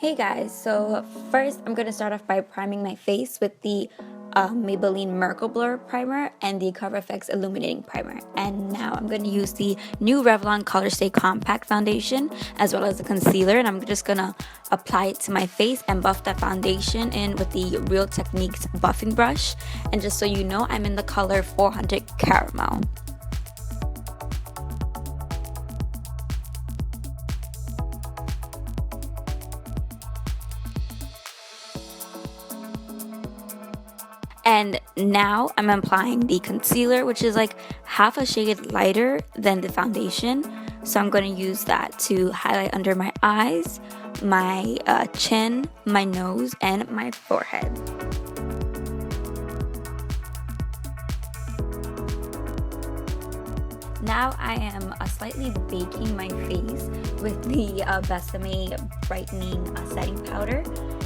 Hey guys, so first I'm going to start off by priming my face with the Maybelline Miracle Blur primer and the Cover FX Illuminating primer. And now I'm going to use the new Revlon Colorstay Compact Foundation as well as the concealer, and I'm just going to apply it to my face and buff that foundation in with the Real Techniques buffing brush. And just so you know, I'm in the color 400 Caramel. And now I'm applying the concealer, which is like half a shade lighter than the foundation. So I'm going to use that to highlight under my eyes, my chin, my nose, and my forehead. Now I am slightly baking my face with the Besame Brightening setting powder.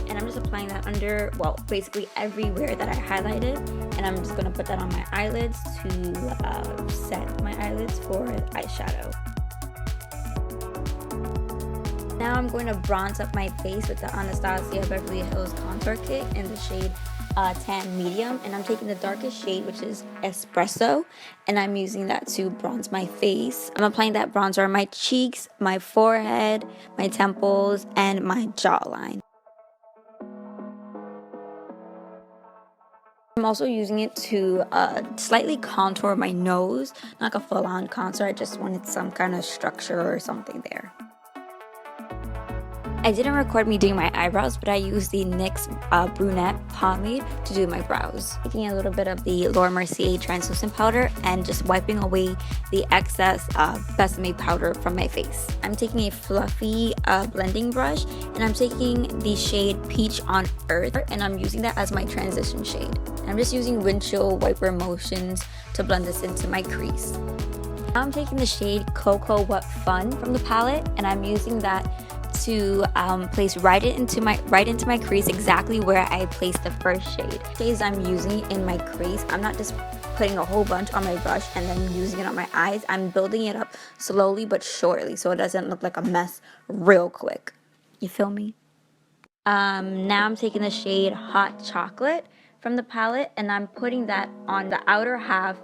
And I'm just applying that under, well, basically everywhere that I highlighted. And I'm just going to put that on my eyelids to set my eyelids for eyeshadow. Now I'm going to bronze up my face with the Anastasia Beverly Hills Contour Kit in the shade Tan Medium. And I'm taking the darkest shade, which is Espresso. And I'm using that to bronze my face. I'm applying that bronzer on my cheeks, my forehead, my temples, and my jawline. I'm also using it to slightly contour my nose, not like a full-on contour. I just wanted some kind of structure or something there. I didn't record me doing my eyebrows, but I used the NYX Brunette Pomade to do my brows. Taking a little bit of the Mercier translucent powder and just wiping away the excess Besame powder from my face. I'm taking a fluffy blending brush, and I'm taking the shade Peach on Earth, and I'm using that as my transition shade. I'm just using windshield wiper motions to blend this into my crease. Now I'm taking the shade Cocoa What Fun from the palette, and I'm using that to place right into my crease, exactly where I placed the first shade. Shades I'm using in my crease, I'm not just putting a whole bunch on my brush and then using it on my eyes. I'm building it up slowly but surely so it doesn't look like a mess real quick. You feel me? Now I'm taking the shade Hot Chocolate from the palette, and I'm putting that on the outer half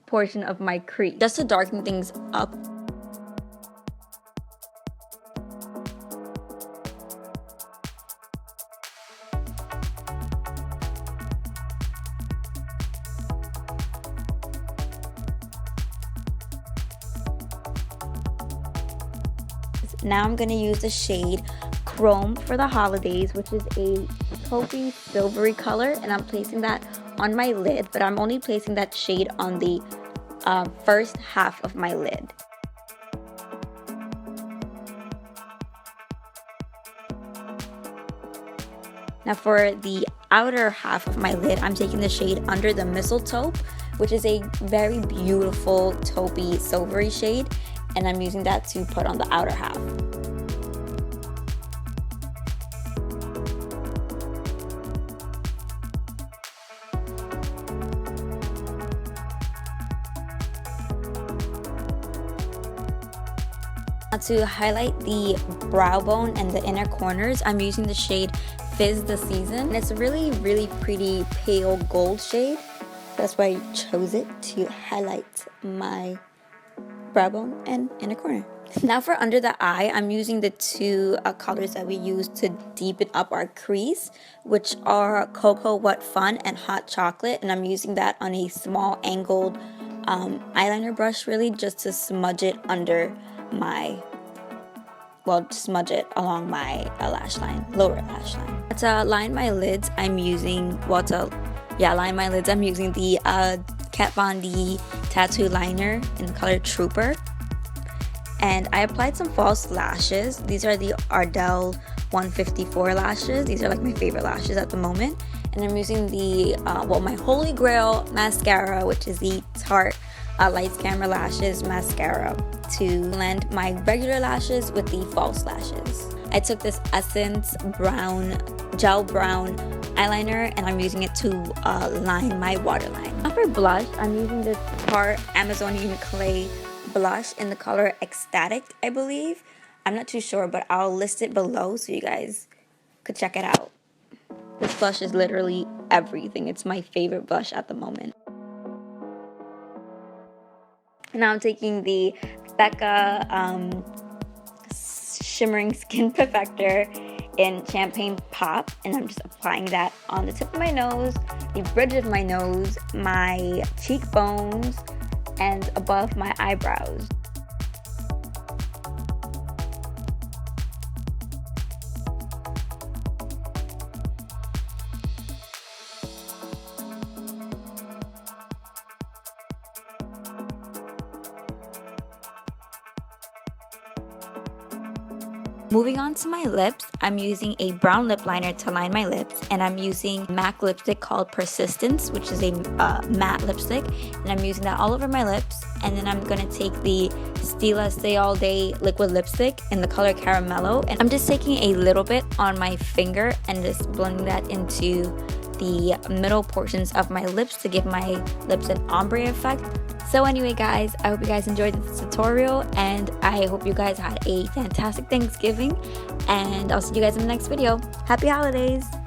portion of my crease just to darken things up. Now I'm going to use the shade Chrome for the Holidays, which is a taupey silvery color, and I'm placing that on my lid, but I'm only placing that shade on the first half of my lid. Now for the outer half of my lid, I'm taking the shade Under the Mistletoe, which is a very beautiful taupey silvery shade, and I'm using that to put on the outer half. Now to highlight the brow bone and the inner corners, I'm using the shade Fizz the Season. And it's a really, really pretty pale gold shade. That's why I chose it to highlight my brow bone and inner corner. Now for under the eye, I'm using the two colors that we use to deepen up our crease, which are Cocoa What Fun and Hot Chocolate. And I'm using that on a small angled eyeliner brush, really just to smudge it under my, well, smudge it along my lash line, lower lash line. To line my lids, I'm using, line my lids, I'm using the Kat Von D tattoo liner in the color Trooper. And I applied some false lashes. These are the Ardell 154 lashes. These are like my favorite lashes at the moment. And I'm using the, my holy grail mascara, which is the Tarte Lights Camera Lashes mascara, to blend my regular lashes with the false lashes. I took this Essence gel brown eyeliner, and I'm using it to line my waterline. Now for blush, I'm using this Tarte Amazonian Clay blush in the color Ecstatic, I believe. I'm not too sure, but I'll list it below so you guys could check it out. This blush is literally everything. It's my favorite blush at the moment. Now I'm taking the Becca Shimmering Skin Perfector in Champagne Pop, and I'm just applying that on the tip of my nose, the bridge of my nose, my cheekbones, and above my eyebrows. Moving on to my lips, I'm using a brown lip liner to line my lips, and I'm using MAC lipstick called Persistence, which is a matte lipstick, and I'm using that all over my lips. And then I'm going to take the Stila Stay All Day liquid lipstick in the color Caramello, and I'm just taking a little bit on my finger and just blending that into the middle portions of my lips to give my lips an ombre effect. So anyway guys, I hope you guys enjoyed this tutorial, and I hope you guys had a fantastic Thanksgiving, and I'll see you guys in the next video. Happy holidays!